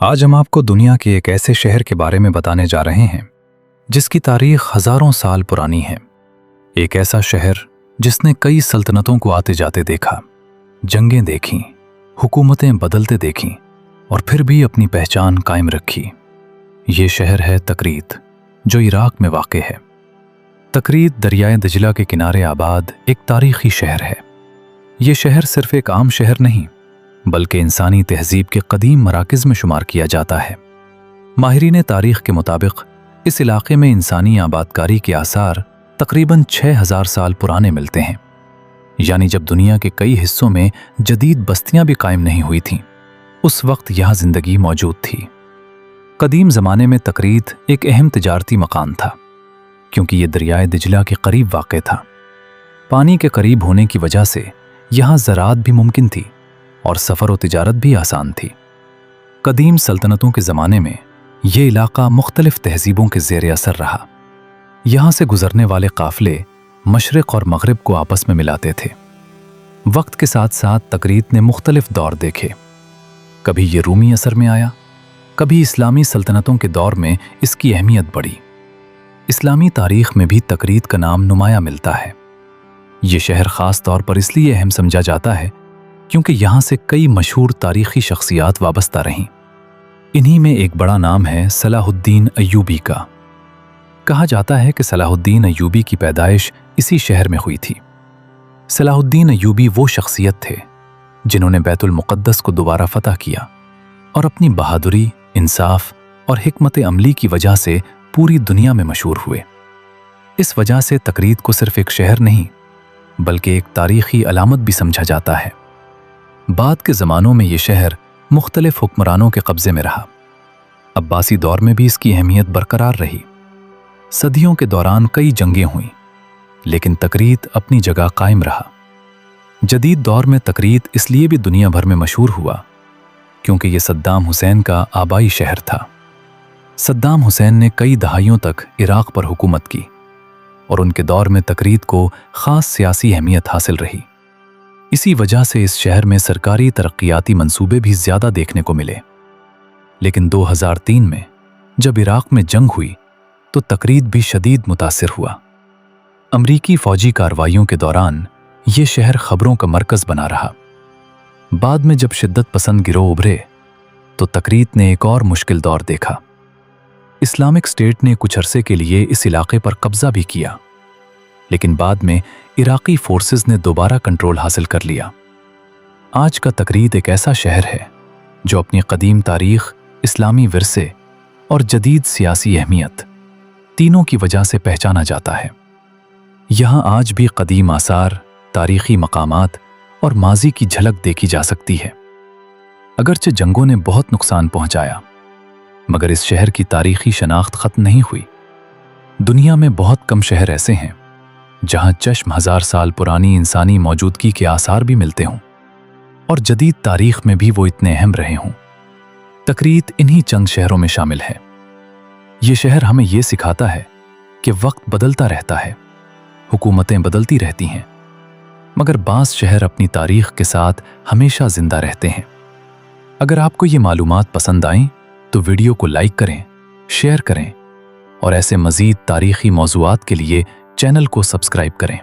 आज हम आपको दुनिया के एक ऐसे शहर के बारे में बताने जा रहे हैं जिसकी तारीख हजारों साल पुरानी है। एक ऐसा शहर जिसने कई सल्तनतों को आते जाते देखा, जंगें देखीं, हुकूमतें बदलते देखीं और फिर भी अपनी पहचान कायम रखी। ये शहर है तकरीत, जो इराक में वाक़ है। तकरीत दरियाए दजला के किनारे आबाद एक तारीखी शहर है। ये शहर सिर्फ एक आम शहर नहीं, बल्कि इंसानी तहजीब के कदीम मराकज़ में शुमार किया जाता है। माहिरीन तारीख़ के मुताबिक इस इलाके में इंसानी आबादकारी के आसार तकरीबन 6000 साल पुराने मिलते हैं। यानी जब दुनिया के कई हिस्सों में जदीद बस्तियां भी कायम नहीं हुई थीं, उस वक्त यहाँ ज़िंदगी मौजूद थी। कदीम ज़माने में तकरीत एक अहम तिजारती मकाम था, क्योंकि ये दरियाए दजला के करीब वाक़ था। पानी के करीब होने की वजह से यहाँ ज़राअत भी मुमकिन थी और सफ़र व तिजारत भी आसान थी। कदीम सल्तनतों के ज़माने में ये इलाका मुख्तलिफ तहजीबों के ज़ेर असर रहा। यहाँ से गुज़रने वाले काफ़िले मशरिक़ और मग़रिब को आपस में मिलाते थे। वक्त के साथ साथ तकरीत ने मुख्तलिफ दौर देखे। कभी ये रूमी असर में आया, कभी इस्लामी सल्तनतों के दौर में इसकी अहमियत बढ़ी। इस्लामी तारीख़ में भी तकरीत का नाम नुमाया मिलता है। ये शहर ख़ास तौर पर इसलिए अहम समझा जाता है क्योंकि यहाँ से कई मशहूर तारीख़ी शख्सियात वाबस्ता रहीं। इन्हीं में एक बड़ा नाम है सलाहुद्दीन अय्यूबी का। कहा जाता है कि सलाहुद्दीन अय्यूबी की पैदाइश इसी शहर में हुई थी। सलाहुद्दीन अय्यूबी वो शख्सियत थे जिन्होंने बैतुल मुक़द्दस को दोबारा फतह किया और अपनी बहादुरी, इंसाफ और हिकमत अमली की वजह से पूरी दुनिया में मशहूर हुए। इस वजह से तकरीत को सिर्फ एक शहर नहीं, बल्कि एक तारीख़ी अलामत भी समझा जाता है। बाद के ज़मानों में ये शहर मुख्तलिफ हुक्मरानों के कब्ज़े में रहा। अब्बासी दौर में भी इसकी अहमियत बरकरार रही। सदियों के दौरान कई जंगें हुईं, लेकिन तकरीत अपनी जगह कायम रहा। जदीद दौर में तकरीत इसलिए भी दुनिया भर में मशहूर हुआ क्योंकि ये सद्दाम हुसैन का आबाई शहर था। सद्दाम हुसैन ने कई दहाइयों तक इराक पर हुकूमत की और उनके दौर में तकरीत को ख़ास सियासी अहमियत हासिल रही। इसी वजह से इस शहर में सरकारी तरक्याती मंसूबे भी ज़्यादा देखने को मिले। लेकिन 2003 में जब इराक में जंग हुई तो तकरीत भी शदीद मुतासिर हुआ। अमरीकी फ़ौजी कार्रवाइयों के दौरान ये शहर ख़बरों का मरकज़ बना रहा। बाद में जब शिद्दत पसंद गिरोह उभरे तो तकरीत ने एक और मुश्किल दौर देखा। इस्लामिक स्टेट ने कुछ अरसे के लिए इस इलाके पर कब्ज़ा भी किया, लेकिन बाद में इराक़ी फोर्सेस ने दोबारा कंट्रोल हासिल कर लिया। आज का तकरीत एक ऐसा शहर है जो अपनी कदीम तारीख़, इस्लामी विरसे और जदीद सियासी अहमियत तीनों की वजह से पहचाना जाता है। यहाँ आज भी कदीम आसार, तारीख़ी मकामात और माजी की झलक देखी जा सकती है। अगरचे जंगों ने बहुत नुकसान पहुँचाया, मगर इस शहर की तारीख़ी शनाख्त ख़त्म नहीं हुई। दुनिया में बहुत कम शहर ऐसे हैं जहाँ चश्म 1000 साल पुरानी इंसानी मौजूदगी के आसार भी मिलते हों और जदीद तारीख़ में भी वो इतने अहम रहे हों। तकरीत इन्हीं चंद शहरों में शामिल है। ये शहर हमें ये सिखाता है कि वक्त बदलता रहता है, हुकूमतें बदलती रहती हैं, मगर बाज़ शहर अपनी तारीख़ के साथ हमेशा ज़िंदा रहते हैं। अगर आपको ये मालूमात पसंद आएं तो वीडियो को लाइक करें, शेयर करें और ऐसे मज़ीद तारीख़ी मौज़ूआत के लिए चैनल को सब्सक्राइब करें।